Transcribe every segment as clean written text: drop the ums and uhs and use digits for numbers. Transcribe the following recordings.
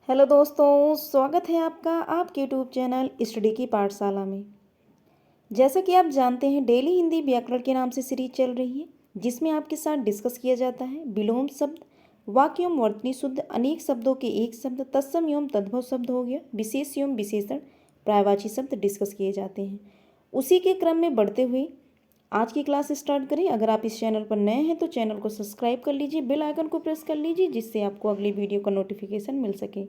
Hello दोस्तों, स्वागत है आपका आपके यूट्यूब चैनल स्टडी की पाठशाला में। जैसा कि आप जानते हैं, डेली हिंदी व्याकरण के नाम से सीरीज चल रही है, जिसमें आपके साथ डिस्कस किया जाता है विलोम शब्द, वाक्य एवं वर्तनी शुद्ध, अनेक शब्दों के एक शब्द, तत्सम एवं तद्भव शब्द हो गया, विशेष एवं विशेषण, पर्यायवाची शब्द डिस्कस किए जाते हैं। उसी के क्रम में बढ़ते हुए आज की क्लास स्टार्ट करें। अगर आप इस चैनल पर नए हैं तो चैनल को सब्सक्राइब कर लीजिए, बेल आइकन को प्रेस कर लीजिए, जिससे आपको अगली वीडियो का नोटिफिकेशन मिल सके।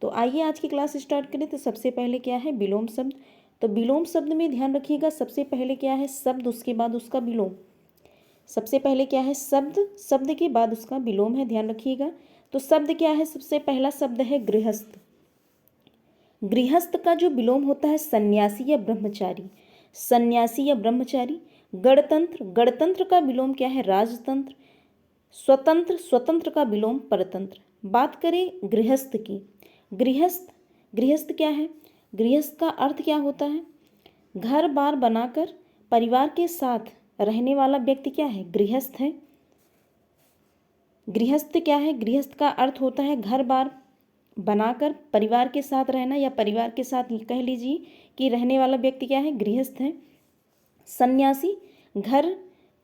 तो आइए आज की क्लास स्टार्ट करें। तो सबसे पहले क्या है विलोम शब्द। तो विलोम शब्द में ध्यान रखिएगा, सबसे पहले क्या है शब्द, उसके बाद उसका विलोम। सबसे पहले क्या है शब्द, शब्द के बाद उसका विलोम है, ध्यान रखिएगा। तो शब्द क्या है, सबसे पहला शब्द है गृहस्थ। गृहस्थ का जो विलोम होता है सन्यासी या ब्रह्मचारी, सन्यासी या ब्रह्मचारी। गणतंत्र, गणतंत्र का विलोम क्या है राजतंत्र। स्वतंत्र, स्वतंत्र का विलोम परतंत्र। बात करें गृहस्थ की, गृहस्थ, गृहस्थ क्या है, गृहस्थ का अर्थ क्या होता है, घर बार बनाकर परिवार के साथ रहने वाला व्यक्ति क्या है, गृहस्थ है। गृहस्थ क्या है, गृहस्थ का अर्थ होता है घर बार बनाकर परिवार के साथ रहना, या परिवार के साथ कह लीजिए कि रहने वाला व्यक्ति क्या है, गृहस्थ है। सन्यासी, घर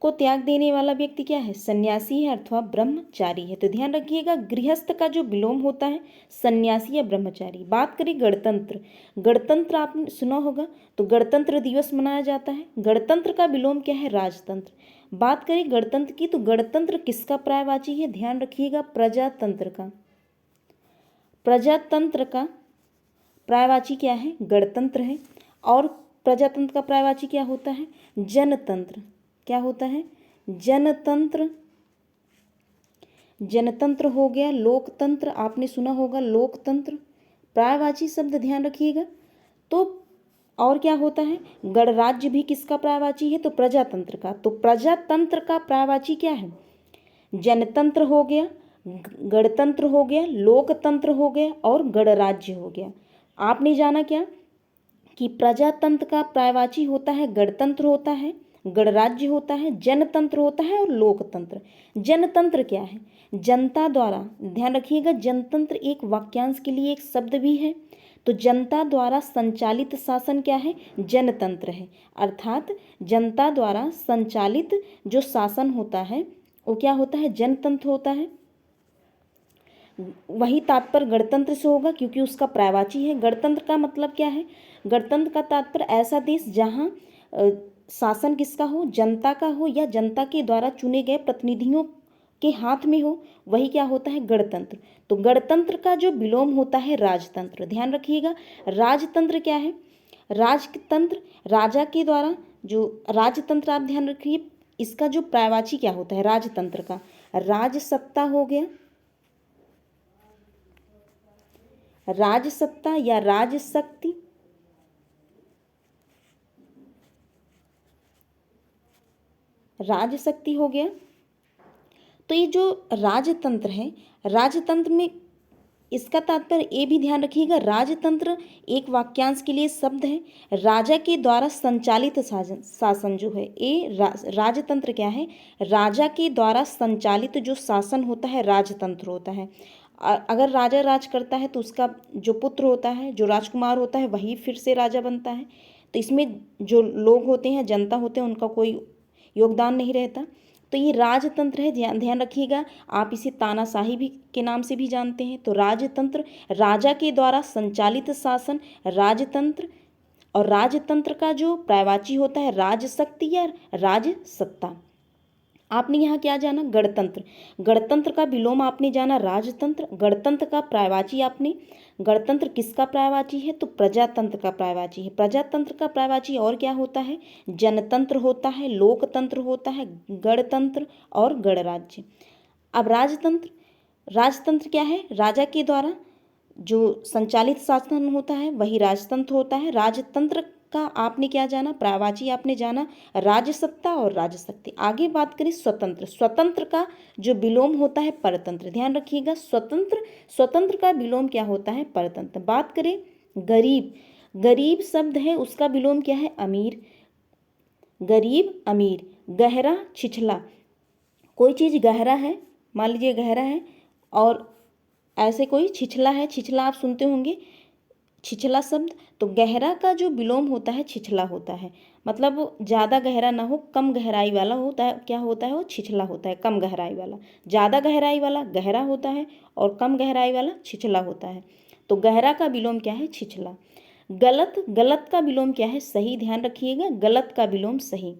को त्याग देने वाला व्यक्ति क्या है, सन्यासी है अथवा ब्रह्मचारी है। तो ध्यान रखिएगा गृहस्थ का जो विलोम होता है सन्यासी या ब्रह्मचारी। बात करें गणतंत्र, गणतंत्र आपने सुना होगा, तो गणतंत्र दिवस मनाया जाता है। गणतंत्र का विलोम क्या है, राजतंत्र। बात करें गणतंत्र की, तो गणतंत्र किसका पर्यायवाची है, ध्यान रखिएगा प्रजातंत्र का। प्रजातंत्र का पर्यायवाची क्या है, गणतंत्र है। और प्रजातंत्र का पर्यायवाची क्या होता है, जनतंत्र। क्या होता है, जनतंत्र। जनतंत्र हो गया। लोकतंत्र आपने सुना होगा, लोकतंत्र पर्यायवाची शब्द, ध्यान रखिएगा। तो और क्या होता है, गणराज्य भी किसका पर्यायवाची है, तो प्रजातंत्र का। तो प्रजातंत्र का पर्यायवाची क्या है, जनतंत्र हो गया, गणतंत्र हो गया, लोकतंत्र हो गया और गणराज्य हो गया। आपने जाना क्या कि प्रजातंत्र का पर्यायवाची होता है गणतंत्र होता है, गणराज्य होता है, जनतंत्र होता है और लोकतंत्र। जनतंत्र क्या है, जनता द्वारा, ध्यान रखिएगा जनतंत्र एक वाक्यांश के लिए एक शब्द भी है। तो जनता द्वारा संचालित शासन क्या है, जनतंत्र है। अर्थात जनता द्वारा संचालित जो शासन होता है वो क्या होता है, जनतंत्र होता है। वही तात्पर्य गणतंत्र से होगा क्योंकि उसका पर्यायवाची है। गणतंत्र का मतलब क्या है, गणतंत्र का तात्पर्य ऐसा देश जहाँ शासन किसका हो, जनता का हो, या जनता के द्वारा चुने गए प्रतिनिधियों के हाथ में हो, वही क्या होता है, गणतंत्र। तो गणतंत्र का जो विलोम होता है राजतंत्र। ध्यान रखिएगा राजतंत्र क्या है, राजतंत्र राजा के द्वारा जो राजतंत्र, आप ध्यान रखिए इसका जो पर्यायवाची क्या होता है राजतंत्र का, राजसत्ता हो गया, राजसत्ता या राजशक्ति। राजशक्ति हो गया। तो ये जो राजतंत्र है, राजतंत्र में इसका तात्पर्य ये भी ध्यान रखिएगा, राजतंत्र एक वाक्यांश के लिए शब्द है। राजा के द्वारा संचालित शासन, शासन जो है ये राजतंत्र क्या है, राजा के द्वारा संचालित जो शासन होता है राजतंत्र होता है। अगर राजा राज करता है तो उसका जो पुत्र होता है, जो राजकुमार होता है, वही फिर से राजा बनता है। तो इसमें जो लोग होते हैं, जनता होते हैं, उनका कोई योगदान नहीं रहता। तो ये राजतंत्र है, ध्यान ध्यान रखिएगा। आप इसे तानाशाही भी के नाम से भी जानते हैं। तो राजतंत्र राजा के द्वारा संचालित शासन राजतंत्र। और राजतंत्र का जो पर्यायवाची होता है राजशक्ति या राजसत्ता। आपने यहाँ क्या जाना, गणतंत्र। गणतंत्र का विलोम आपने जाना राजतंत्र। गणतंत्र का पर्यायवाची आपने, गणतंत्र किसका पर्यायवाची है, तो प्रजातंत्र का पर्यायवाची है। प्रजातंत्र का पर्यायवाची और क्या होता है, जनतंत्र होता है, लोकतंत्र होता है, गणतंत्र और गणराज्य। अब राजतंत्र, राजतंत्र क्या है, राजा के द्वारा जो संचालित शासन होता है वही राजतंत्र होता है। राजतंत्र का आपने क्या जाना, पर्यायवाची आपने जाना राजसत्ता और राजशक्ति। आगे बात करें स्वतंत्र, स्वतंत्र का जो विलोम होता है परतंत्र। ध्यान रखिएगा स्वतंत्र, स्वतंत्र का विलोम क्या होता है, परतंत्र। बात करें गरीब, गरीब शब्द है उसका विलोम क्या है, अमीर। गरीब अमीर। गहरा छिछला, कोई चीज़ गहरा है, मान लीजिए गहरा है और ऐसे कोई छिछला है, छिछला आप सुनते होंगे, छिछला शब्द। तो गहरा का जो विलोम होता है छिछला होता है, मतलब ज़्यादा गहरा ना हो, कम गहराई वाला होता है, क्या होता है वो छिछला होता है, कम गहराई वाला। ज़्यादा गहराई वाला गहरा होता है और कम गहराई वाला छिछला होता है। तो गहरा का विलोम क्या है? छिछला। गलत, गलत का विलोम क्या है? सही। ध्यान रखिएगा, गलत का विलोम सही।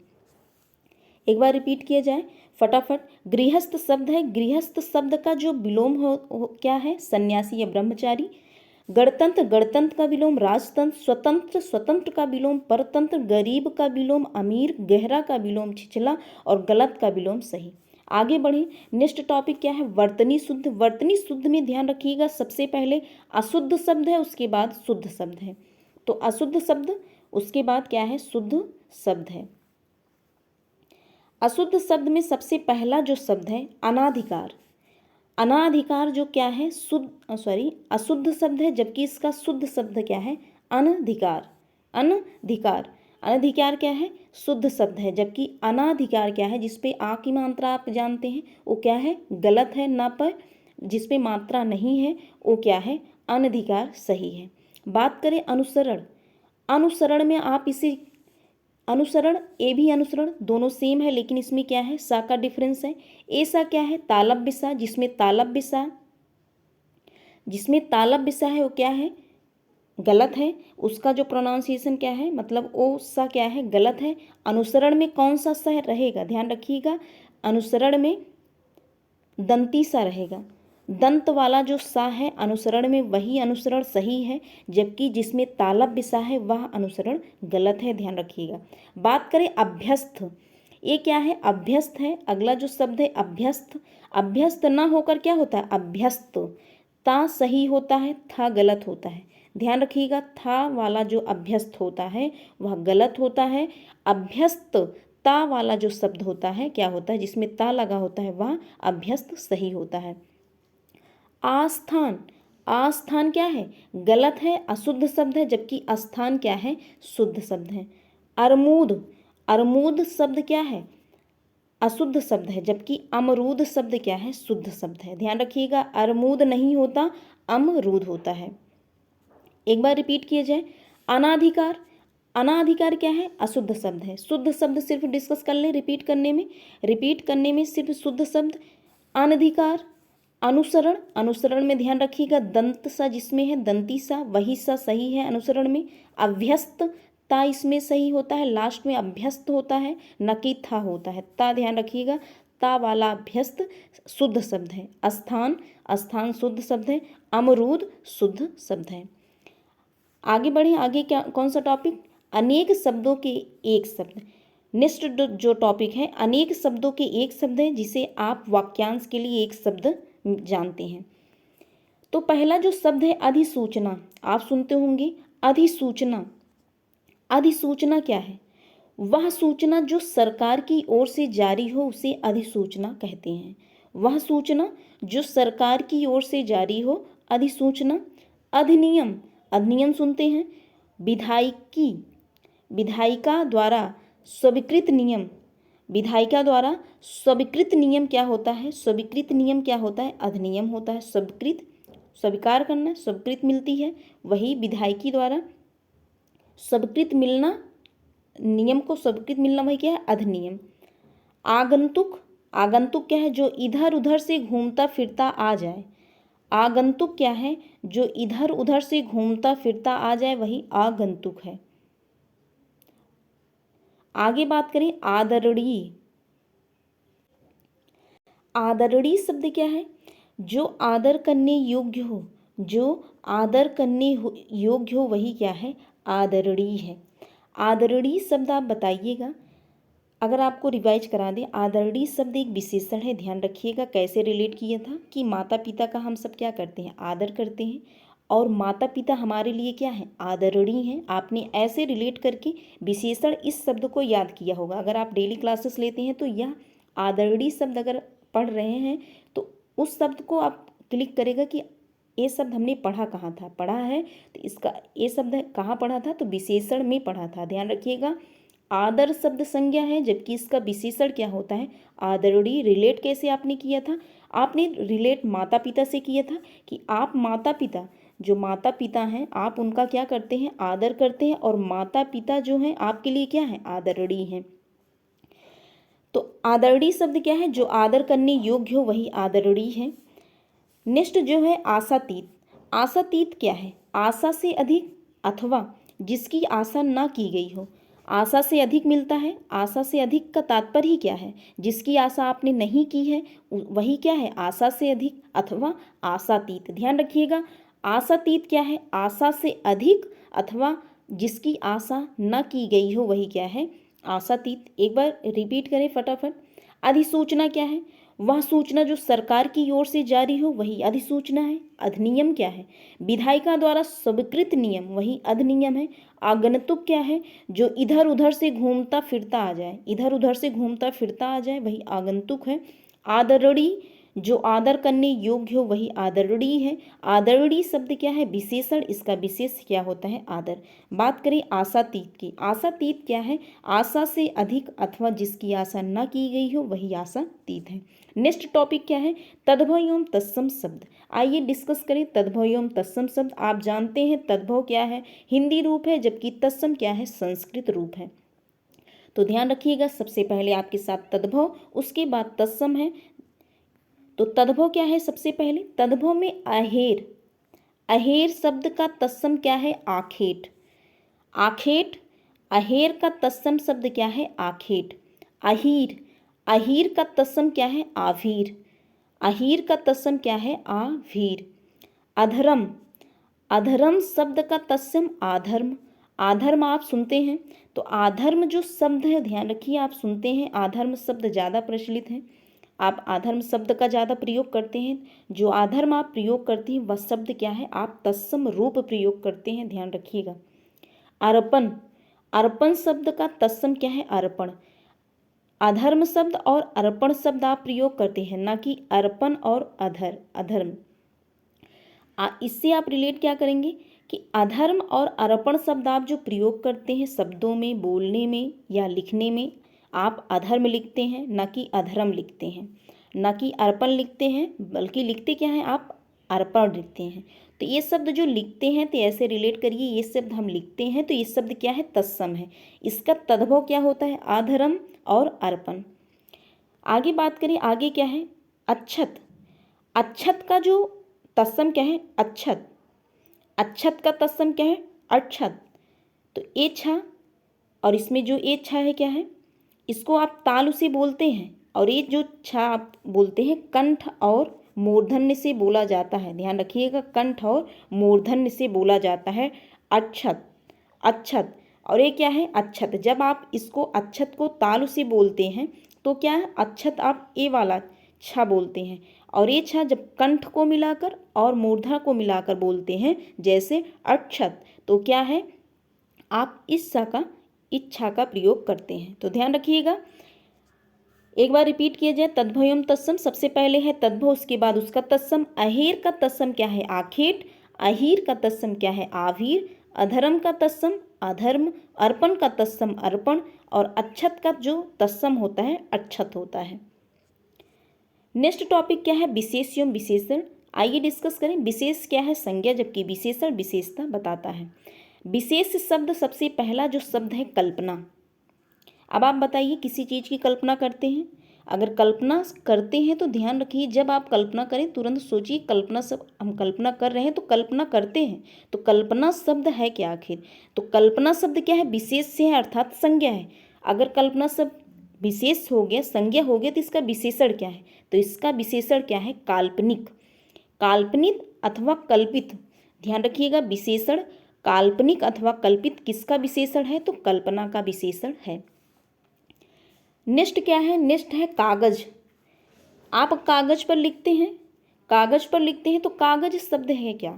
एक बार रिपीट किया जाए फटाफट। गृहस्थ शब्द है, गृहस्थ शब्द का जो विलोम हो क्या है? सन्यासी या ब्रह्मचारी। गणतंत्र, गणतंत्र का विलोम राजतंत्र। स्वतंत्र, स्वतंत्र का विलोम परतंत्र। गरीब का विलोम अमीर। गहरा का विलोम छिछला और गलत का विलोम सही। आगे बढ़े, नेक्स्ट टॉपिक क्या है? वर्तनी शुद्ध। वर्तनी शुद्ध में ध्यान रखिएगा, सबसे पहले अशुद्ध शब्द है, उसके बाद शुद्ध शब्द है। तो अशुद्ध शब्द, उसके बाद क्या है? शुद्ध शब्द है। अशुद्ध शब्द में सबसे पहला जो शब्द है अनाधिकार। अनाधिकार जो क्या है? अशुद्ध शब्द है, जबकि इसका शुद्ध शब्द क्या है? अनधिकार। अनधिकार, अनधिकार क्या है? शुद्ध शब्द है, जबकि अनाधिकार क्या है? जिसपे आ की मात्रा आप जानते हैं वो क्या है? गलत है, न पर जिसपे मात्रा नहीं है वो क्या है? अनधिकार सही है। बात करें अनुसरण। अनुसरण में आप इसे अनुसरण, ए भी अनुसरण, दोनों सेम है, लेकिन इसमें क्या है? सा का डिफरेंस है। ए सा क्या है? तालब बिसा, जिसमें तालब बिसा है वो क्या है? गलत है। उसका जो प्रोनाउंसिएशन क्या है, मतलब ओ सा क्या है? गलत है। अनुसरण में कौन सा सा रहेगा? ध्यान रखिएगा, अनुसरण में दंती सा रहेगा। दंत वाला जो सा है अनुसरण में, वही अनुसरण सही है, जबकि जिसमें तालब बिसा है वह अनुसरण गलत है। ध्यान रखिएगा। बात करें अभ्यस्त। ये क्या है? अभ्यस्त है। अगला जो शब्द है अभ्यस्त। अभ्यस्त ना होकर क्या होता है? अभ्यस्त। ता सही होता है, था गलत होता है। ध्यान रखिएगा, था वाला जो अभ्यस्त होता है वह गलत होता है। अभ्यस्त ता वाला जो शब्द होता है क्या होता है? जिसमें ता लगा होता है वह अभ्यस्त सही होता है। आस्थान। आस्थान क्या है? गलत है, अशुद्ध शब्द है, जबकि आस्थान क्या है? शुद्ध शब्द है। अरमूद। अरमूद शब्द क्या है? अशुद्ध शब्द है, जबकि अमरूद शब्द क्या है? शुद्ध शब्द है। ध्यान रखिएगा, अरमूद नहीं होता, अमरूद होता है। एक बार रिपीट किया जाए, अनाधिकार। अनाधिकार क्या है? अशुद्ध शब्द है। शुद्ध शब्द सिर्फ डिस्कस कर ले रिपीट करने में सिर्फ शुद्ध शब्द। अनधिकार। अनुसरण। अनुसरण में ध्यान रखिएगा, दंत सा जिसमें है दंती सा, वही सा सही है अनुसरण में। अभ्यस्त ता इसमें सही होता है, लास्ट में अभ्यस्त होता है, न कि था होता है। ता ध्यान रखिएगा, ता वाला अभ्यस्त शुद्ध शब्द है। स्थान, स्थान शुद्ध शब्द है। अमरूद शुद्ध शब्द है। आगे बढ़े, आगे क्या कौन सा टॉपिक? अनेक शब्दों के एक शब्द। नेक्स्ट जो टॉपिक है अनेक शब्दों के एक शब्द है, जिसे आप वाक्यांश के लिए एक शब्द जानते हैं। तो पहला जो शब्द है अधिसूचना, आप सुनते होंगे अधिसूचना। अधिसूचना क्या है? वह सूचना जो सरकार की ओर से जारी हो उसे अधिसूचना कहते हैं। वह सूचना जो सरकार की ओर से जारी हो, अधिसूचना। अधिनियम, अधिनियम सुनते हैं। विधायिकी, विधायिका द्वारा स्वीकृत नियम। विधायिका द्वारा स्वीकृत नियम क्या होता है? स्वीकृत नियम क्या होता है? अधिनियम होता है। स्वीकृत, स्वीकार करना, स्वीकृत मिलती है, वही विधायिकी द्वारा स्वीकृत मिलना, नियम को स्वीकृत मिलना, वही क्या है? अधिनियम। आगंतुक, आगंतुक क्या है? जो इधर उधर से घूमता फिरता आ जाए। आगंतुक क्या है? जो इधर उधर से घूमता फिरता आ जाए, वही आगंतुक है। आगे बात करें आदरणीय। आदरणीय शब्द क्या है? जो आदर करने योग्य हो, जो आदर करने योग्य हो वही क्या है? आदरणीय है। आदरणीय शब्द आप बताइएगा, अगर आपको रिवाइज करा दें, आदरणीय शब्द एक विशेषण है। ध्यान रखिएगा कैसे रिलेट किया था कि माता पिता का हम सब क्या करते हैं? आदर करते हैं, और माता पिता हमारे लिए क्या है? आदरणीय हैं। आपने ऐसे रिलेट करके विशेषण इस शब्द को याद किया होगा। अगर आप डेली क्लासेस लेते हैं तो यह आदरणीय शब्द अगर पढ़ रहे हैं तो उस शब्द को आप क्लिक करेगा कि ये शब्द हमने पढ़ा कहाँ था, पढ़ा है तो इसका ये शब्द कहाँ पढ़ा था? तो विशेषण में पढ़ा था। ध्यान रखिएगा, आदर शब्द संज्ञा है, जबकि इसका विशेषण क्या होता है? आदरणीय। रिलेट कैसे आपने किया था? आपने रिलेट माता पिता से किया था कि आप माता पिता, जो माता पिता हैं आप उनका क्या करते हैं, आदर करते हैं, और माता पिता जो हैं आपके लिए क्या है, आदरणीय हैं। तो आदरणीय शब्द क्या है, जो आदर करने योग्य हो वही आदरणीय है। नेक्स्ट जो है आशातीत। आशातीत क्या है, आशा से अधिक अथवा जिसकी आशा ना की गई हो। आशा से अधिक मिलता है, आशा से अधिक का तात्पर्य ही क्या है, जिसकी आशा आपने नहीं की है वही क्या है, आशा से अधिक अथवा आशातीत। ध्यान रखिएगा, आशातीत क्या है, आशा से अधिक अथवा जिसकी आशा न की गई हो वही क्या है, आशातीत। एक बार रिपीट करें फटाफट। अधिसूचना क्या है, वह सूचना जो सरकार की ओर से जारी हो वही अधिसूचना है। अधिनियम क्या है, विधायिका द्वारा स्वीकृत नियम वही अधिनियम है। आगंतुक क्या है, जो इधर उधर से घूमता फिरता आ जाए, इधर उधर से घूमता फिरता आ जाए वही आगंतुक है। आदरणीय, जो आदर करने योग्य हो वही आदरणीय है। आदरणीय शब्द क्या है, विशेषण, इसका विशेष क्या होता है, आदर। बात करें आशातीत की। आशातीत क्या है, आशा से अधिक अथवा जिसकी आशा न की गई हो वही आशातीत है। नेक्स्ट टॉपिक क्या है, तद्भव एवं तत्सम शब्द। आइए डिस्कस करें तद्भव एवं तत्सम शब्द। आप जानते हैं तद्भव क्या है, हिंदी रूप है, जबकि तत्सम क्या है, संस्कृत रूप है। तो ध्यान रखिएगा, सबसे पहले आपके साथ तद्भव, उसके बाद तत्सम है। तो तद्भव क्या है, सबसे पहले तद्भव में अहेर, अहेर शब्द का तत्सम क्या है, आखेट। आखेट, अहेर का तत्सम शब्द क्या है, आखेट। अहीर, अहीर का तत्सम क्या है, आभीर। अहीर का तत्सम क्या है, आभीर। अधर्म, अधर्म शब्द का तत्सम आधर्म। आधर्म आप सुनते हैं, तो आधर्म जो शब्द है, ध्यान रखिए आप सुनते हैं, आधर्म शब्द ज़्यादा प्रचलित है, आप आधर्म शब्द का ज़्यादा प्रयोग करते हैं। जो आधर्म आप प्रयोग करते हैं वह शब्द क्या है, आप तत्सम रूप प्रयोग करते हैं, ध्यान रखिएगा। अर्पण, अर्पण शब्द का तत्सम क्या है, अर्पण। अधर्म शब्द और अर्पण शब्द आप प्रयोग करते हैं, ना कि अर्पण और अधर्म। इससे आप रिलेट क्या करेंगे कि अधर्म और अर्पण शब्द आप जो प्रयोग करते हैं शब्दों में, बोलने में या लिखने में, आप अधर्म लिखते हैं ना कि अधर्म लिखते हैं, ना कि अर्पण लिखते हैं, बल्कि लिखते क्या हैं, आप अर्पण लिखते हैं। तो ये शब्द जो लिखते हैं तो ऐसे रिलेट करिए, ये शब्द हम लिखते हैं तो ये शब्द क्या है, तत्सम है। इसका तद्भव क्या होता है, अधर्म और अर्पण। आगे बात करें, आगे क्या है, अच्छत। अच्छत का जो तत्सम क्या है, अच्छत। अच्छत का तत्सम क्या है, अक्षत। तो ए छा, और इसमें जो ए छा है क्या है, इसको आप तालु से बोलते हैं, और ये जो छा आप बोलते हैं कंठ और मूर्धन्य से बोला जाता है। ध्यान रखिएगा, कंठ और मूर्धन्य से बोला जाता है, अच्छत, अच्छत। और ये क्या है, अच्छत। जब आप इसको अच्छत को तालु से बोलते हैं तो क्या है, अच्छत आप ए वाला छा बोलते हैं, और ये छा जब कंठ को मिलाकर और मूर्धा को मिलाकर बोलते हैं जैसे अक्षत, तो क्या है, आप इस सा का इच्छा का प्रयोग करते हैं। तो ध्यान रखिएगा, एक बार रिपीट किया जाए, तद्भव एवं तत्सम। सबसे पहले है तद्भव, उसके बाद उसका तत्सम। अहेर का तत्सम क्या है, आखेट। अहीर का तत्सम क्या है, आभीर। अधर्म का तत्सम अधर्म। अर्पण का तत्सम अर्पण। और अच्छत का जो तत्सम होता है अच्छत होता है। नेक्स्ट टॉपिक क्या है, विशेष एवं विशेषण। आइए डिस्कस करें। विशेष क्या है, संज्ञा, जबकि विशेषण विशेषता बताता है। विशेष शब्द, सबसे पहला जो शब्द है कल्पना। अब आप बताइए, किसी चीज़ की कल्पना करते हैं, अगर कल्पना करते हैं तो ध्यान रखिए, जब आप कल्पना करें तुरंत सोचिए कल्पना सब हम कल्पना कर रहे हैं तो कल्पना करते हैं, तो कल्पना शब्द है क्या आखिर। तो कल्पना शब्द क्या है, विशेष से है, अर्थात संज्ञा है। अगर कल्पना शब्द विशेष हो गया, संज्ञा हो गया, तो इसका विशेषण क्या है, तो इसका विशेषण क्या है, काल्पनिक। काल्पनिक अथवा कल्पित, ध्यान रखिएगा, विशेषण काल्पनिक अथवा कल्पित किसका विशेषण है, तो कल्पना का विशेषण है। नेक्स्ट क्या है, नेक्स्ट है कागज। आप कागज पर लिखते हैं, कागज पर लिखते हैं, तो कागज शब्द है क्या,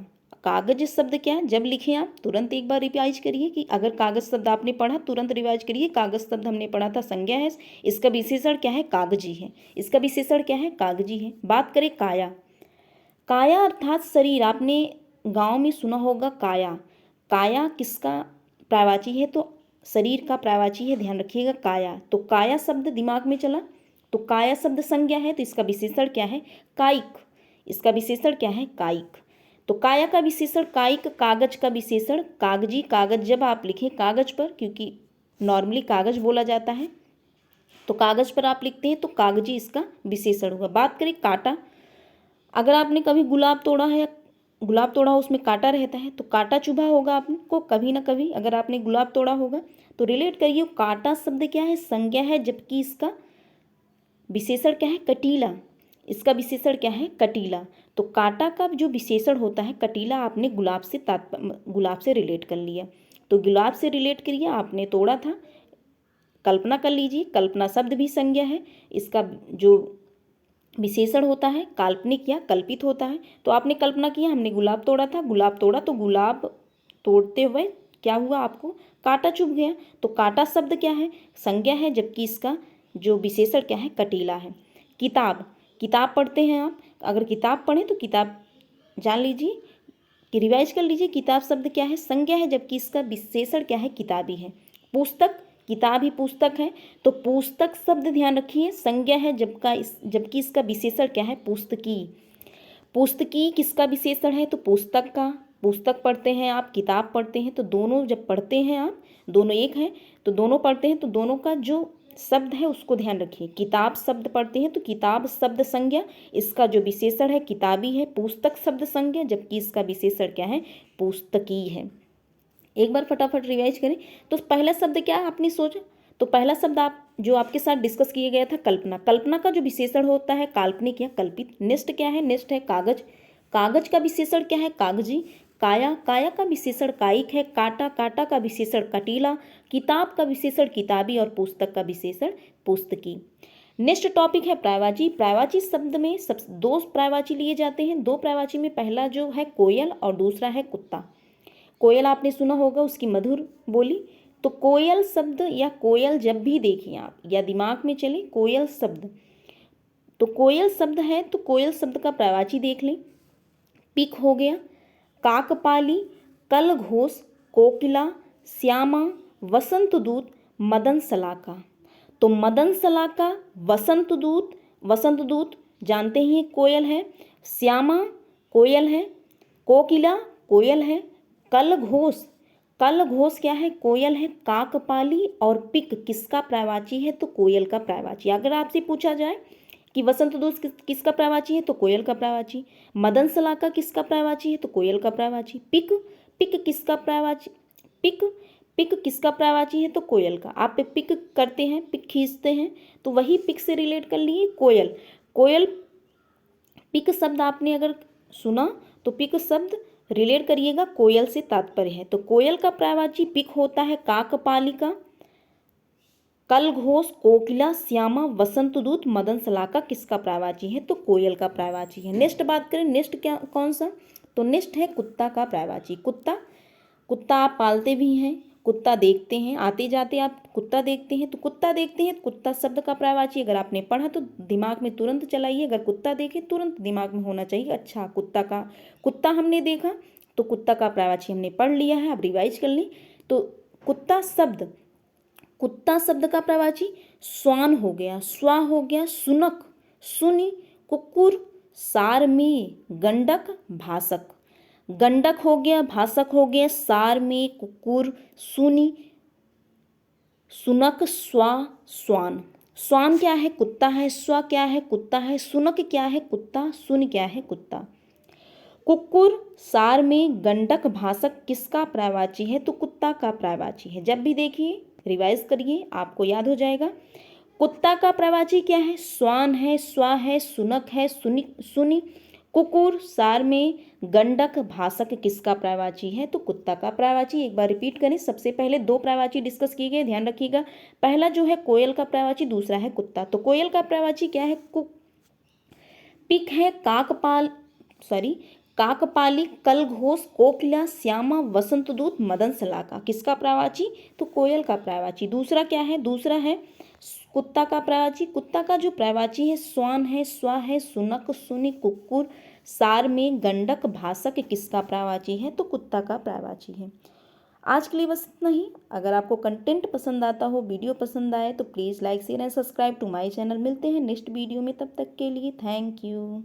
कागज शब्द क्या है, जब लिखें आप तुरंत एक बार रिवाइज करिए कि अगर कागज शब्द आपने पढ़ा तुरंत रिवाइज करिए। कागज शब्द हमने पढ़ा था, संज्ञा है, इसका विशेषण क्या है, कागजी है। इसका विशेषण क्या है, कागजी है। बात करें काया। काया अर्थात शरीर, आपने गांव में सुना होगा काया। काया किसका पर्यायवाची है, तो शरीर का पर्यायवाची है, ध्यान रखिएगा काया। तो काया शब्द दिमाग में चला, तो काया शब्द संज्ञा है, तो इसका विशेषण क्या है? कायिक। इसका विशेषण क्या है? कायिक। तो काया का विशेषण कायिक, कागज का विशेषण कागजी। कागज जब आप लिखें कागज पर, क्योंकि नॉर्मली कागज बोला जाता है, तो कागज पर आप लिखते हैं तो कागजी इसका विशेषण हुआ। बात करें कांटा, अगर आपने कभी गुलाब तोड़ा है, गुलाब तोड़ा उसमें कांटा रहता है, तो कांटा चुभा होगा आपको कभी ना कभी, अगर आपने गुलाब तोड़ा होगा। तो रिलेट करिए, कांटा शब्द क्या है? संज्ञा है, जबकि इसका विशेषण क्या है? कटीला। इसका विशेषण क्या है? कटीला। तो कांटा का जो विशेषण होता है कटीला, आपने गुलाब से रिलेट कर लिया। तो गुलाब से रिलेट करिए, आपने तोड़ा था। कल्पना कर लीजिए, कल्पना शब्द भी संज्ञा है, इसका जो विशेषण होता है काल्पनिक या कल्पित होता है। तो आपने कल्पना किया, हमने गुलाब तोड़ा था, गुलाब तोड़ा तो गुलाब तोड़ते हुए क्या हुआ? आपको कांटा चुभ गया। तो कांटा शब्द क्या है? संज्ञा है, जबकि इसका जो विशेषण क्या है? कटीला है। किताब, किताब पढ़ते हैं आप, अगर किताब पढ़ें तो किताब जान लीजिए कि रिवाइज कर लीजिए, किताब शब्द क्या है? संज्ञा है, जबकि इसका विशेषण क्या है? किताबी है। पुस्तक, किताब ही पुस्तक है, तो पुस्तक शब्द ध्यान रखिए संज्ञा है, जबकि इसका विशेषण क्या है? पुस्तकी। पुस्तकी किसका विशेषण है? तो पुस्तक का। पुस्तक पढ़ते हैं आप, किताब पढ़ते हैं, तो दोनों जब पढ़ते हैं आप, दोनों एक हैं, तो दोनों पढ़ते हैं, तो दोनों का जो शब्द है उसको ध्यान रखिए। किताब शब्द पढ़ते हैं तो किताब शब्द संज्ञा, इसका जो विशेषण है किताबी है। पुस्तक शब्द संज्ञा, जबकि इसका विशेषण क्या है? पुस्तकी है। एक बार फटाफट रिवाइज करें। तो पहला शब्द क्या आपने सोचा? तो पहला शब्द आप जो आपके साथ डिस्कस किया गया था कल्पना। कल्पना का जो विशेषण होता है काल्पनिक या कल्पित। नेक्स्ट क्या है? नेक्स्ट है कागज। कागज का विशेषण क्या है? कागजी। काया, काया का विशेषण कायिक है। कांटा, कांटा का विशेषण कटीला। किताब का विशेषण किताबी और पुस्तक का विशेषण पुस्तकी। नेक्स्ट टॉपिक है पर्यायवाची। पर्यायवाची शब्द में सब दो पर्यायवाची लिए जाते हैं। दो पर्यायवाची में पहला जो है कोयल और दूसरा है कुत्ता। कोयल आपने सुना होगा, उसकी मधुर बोली। तो कोयल शब्द या कोयल जब भी देखिए आप या दिमाग में चले कोयल शब्द, तो कोयल शब्द है तो कोयल शब्द का पर्यायवाची देख लें। पिक हो गया, काकपाली, कलघोष, कोकिला, श्यामा, वसंत दूत, मदन सलाका। तो मदन सलाका, वसंत दूत, वसंत दूत जानते ही हैं कोयल है। श्यामा कोयल है। कोकिला कोयल है। कल घोष, कल घोष क्या है? कोयल है। काकपाली और पिक किसका पर्यायवाची है? तो कोयल का पर्यायवाची। अगर आपसे पूछा जाए कि वसंत दूत किसका पर्यायवाची है? तो कोयल का पर्यायवाची। मदन सलाका किसका पर्यायवाची है? तो कोयल का पर्यायवाची। पिक, पिक किसका पर्यायवाची? पिक, पिक किसका पर्यायवाची है? तो कोयल का। आप पिक करते हैं, पिक खींचते हैं, तो वही पिक से रिलेट कर लिए कोयल। कोयल, पिक शब्द आपने अगर सुना तो पिक शब्द रिलेट करिएगा कोयल से तात्पर्य है। तो कोयल का पर्यायवाची पिक होता है। काकपालिका, कलघोष, कोकिला, श्यामा, वसंत दूत, मदन सलाका किसका पर्यायवाची है? तो कोयल का पर्यायवाची है। नेक्स्ट बात करें, नेक्स्ट क्या कौन सा? तो नेक्स्ट है कुत्ता का पर्यायवाची। कुत्ता, कुत्ता आप पालते भी हैं, कुत्ता देखते हैं, आते जाते आप कुत्ता देखते हैं, तो कुत्ता देखते हैं, कुत्ता शब्द का पर्यायवाची अगर आपने पढ़ा तो दिमाग में तुरंत चलाइए। अगर कुत्ता देखे तुरंत दिमाग में होना चाहिए अच्छा कुत्ता का, कुत्ता हमने देखा तो कुत्ता का पर्यायवाची हमने पढ़ लिया है, अब रिवाइज कर लें। तो कुत्ता शब्द, कुत्ता शब्द का पर्यायवाची श्वान हो गया, स्वा हो गया, सुनक, सुनी, कुकुर, सारमेय, गंडक, भासक। गंडक हो गया, भासक हो गया, सारमेय, कुकुर, सुनी, सुनक, स्वा, स्वान। स्वान क्या है? कुत्ता है। स्वा क्या है? कुत्ता है। सुनक क्या है? कुत्ता। सुन क्या है? कुत्ता। कुकुर, सारमेय, गंडक, भासक किसका पर्यायवाची है? तो कुत्ता का पर्यायवाची है। जब भी देखिए रिवाइज करिए आपको याद हो जाएगा। कुत्ता का पर्यायवाची क्या है? स्वान है, स्वा है, सुनक है, सुनी, सुनी, कुकुर, सारमेय, गंडक, भासक किसका पर्यायवाची है? तो कुत्ता का पर्यायवाची। एक बार रिपीट करें, सबसे पहले दो पर्यायवाची डिस्कस किए गए, ध्यान रखिएगा। पहला जो है कोयल का पर्यायवाची, दूसरा है कुत्ता। तो कोयल का पर्यायवाची क्या है? पिक है, काकपाली, कलघोष, कोकिला, श्यामा, वसंत दूत, मदन सलाका किसका पर्यायवाची? तो कोयल का पर्यायवाची। दूसरा क्या है? दूसरा है कुत्ता का पर्यायवाची। कुत्ता का जो पर्यायवाची है स्वान है, स्वा है, सुनक, सुनी, कुकुर, सारमेय, गंडक, भासक किसका पर्यायवाची है? तो कुत्ता का पर्यायवाची है। आज के लिए बस इतना ही। अगर आपको कंटेंट पसंद आता हो, वीडियो पसंद आए तो please like share and subscribe to my channel. मिलते हैं नेक्स्ट वीडियो में, तब तक के लिए थैंक यू।